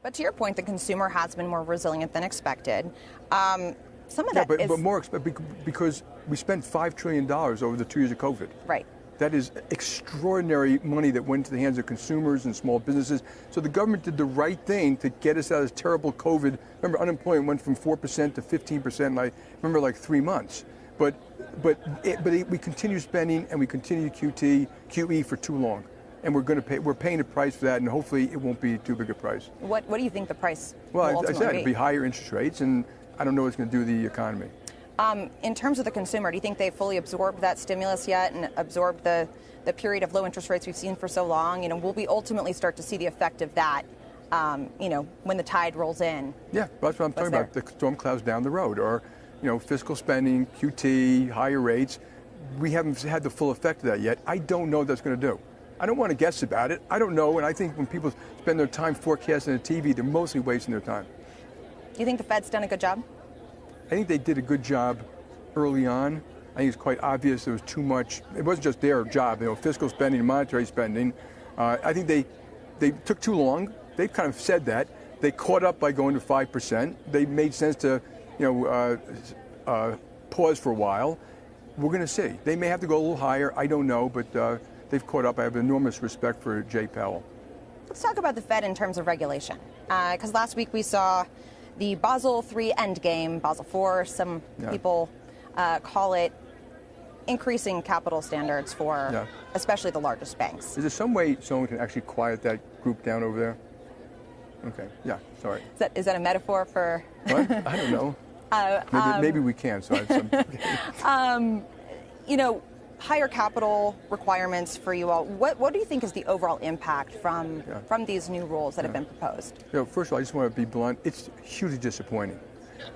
But to your point, the consumer has been more resilient than expected. Some of that but more because we spent $5 trillion over the 2 years of COVID. Right. That is extraordinary money that went into the hands of consumers and small businesses. So the government did the right thing to get us out of this terrible COVID. Remember, unemployment went from 4% to 15%, and I remember like 3 months. But we continue spending and we continue QE for too long. And we're paying a price for that, and hopefully it won't be too big a price. What do you think the price will Well, ultimately I said be? it'll be higher interest rates, and I don't know what it's going to do to the economy. In terms of the consumer, do you think they fully absorbed that stimulus yet and absorbed the period of low interest rates we've seen for so long? Will we ultimately start to see the effect of that, when the tide rolls in? Yeah, that's what I'm talking about, the storm clouds down the road, or, fiscal spending, QT, higher rates. We haven't had the full effect of that yet. I don't know what that's going to do. I don't want to guess about it. I don't know, and I think when people spend their time forecasting the TV, they're mostly wasting their time. Do you think the Fed's done a good job? I think they did a good job early on. I think it's quite obvious there was too much. It wasn't just their job, fiscal spending and monetary spending. I think they took too long. They've kind of said that. They caught up by going to 5%. They made sense to, pause for a while. We're going to see. They may have to go a little higher. I don't know, but they've caught up. I have enormous respect for Jay Powell. Let's talk about the Fed in terms of regulation. Because last week we saw the Basel III endgame, Basel IV, some people call it increasing capital standards for especially the largest banks. Is there some way someone can actually quiet that group down over there? Okay, yeah, sorry. Is that a metaphor for? What? I don't know. Maybe we can. So higher capital requirements for you all. What do you think is the overall impact from these new rules that have been proposed? First of all, I just want to be blunt. It's hugely disappointing.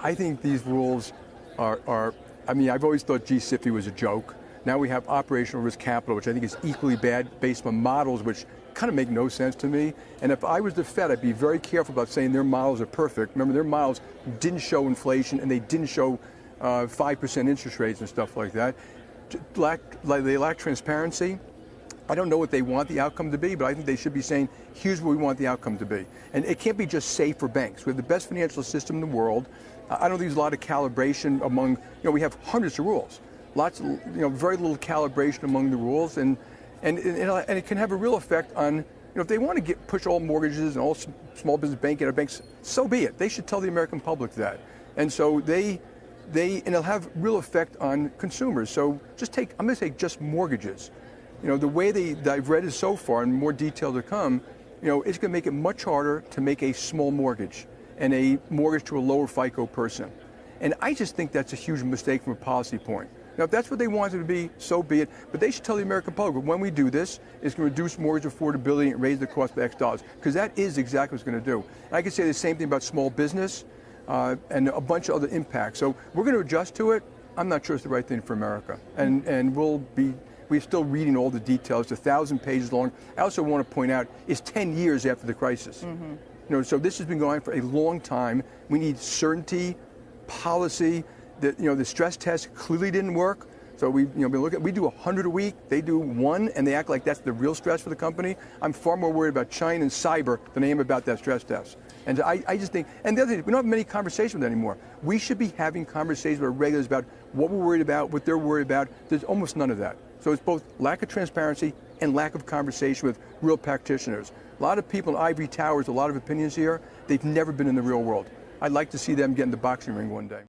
I think these rules are I've always thought G-SIFI was a joke. Now we have operational risk capital, which I think is equally bad based on models which kind of make no sense to me. And if I was the Fed, I'd be very careful about saying their models are perfect. Remember, their models didn't show inflation and they didn't show 5% interest rates and stuff like that. They lack transparency. I don't know what they want the outcome to be, but I think they should be saying, here's what we want the outcome to be. And it can't be just safe for banks. We have the best financial system in the world. I don't think there's a lot of calibration among, we have hundreds of rules. Very little calibration among the rules. And it can have a real effect on, if they want to push all mortgages and all small business banking or banks, so be it. They should tell the American public that. And so and it'll have real effect on consumers. So I'm going to say just mortgages. The way that I've read it so far, and more detail to come, it's going to make it much harder to make a small mortgage and a mortgage to a lower FICO person. And I just think that's a huge mistake from a policy point. Now, if that's what they want it to be, so be it. But they should tell the American public, when we do this, it's going to reduce mortgage affordability and raise the cost by X dollars, because that is exactly what it's going to do. And I can say the same thing about small business and a bunch of other impacts. So we're going to adjust to it. I'm not sure it's the right thing for America. And we're still reading all the details. It's 1,000 pages long. I also want to point out it's 10 years after the crisis. Mm-hmm. So this has been going on for a long time. We need certainty, policy. The stress test clearly didn't work. So we do 100 a week. They do 1, and they act like that's the real stress for the company. I'm far more worried about China and cyber than I am about that stress test. And I just think, and the other thing, we don't have many conversations with them anymore. We should be having conversations with our regulators about what we're worried about, what they're worried about. There's almost none of that. So it's both lack of transparency and lack of conversation with real practitioners. A lot of people in ivory towers, a lot of opinions here, they've never been in the real world. I'd like to see them get in the boxing ring one day.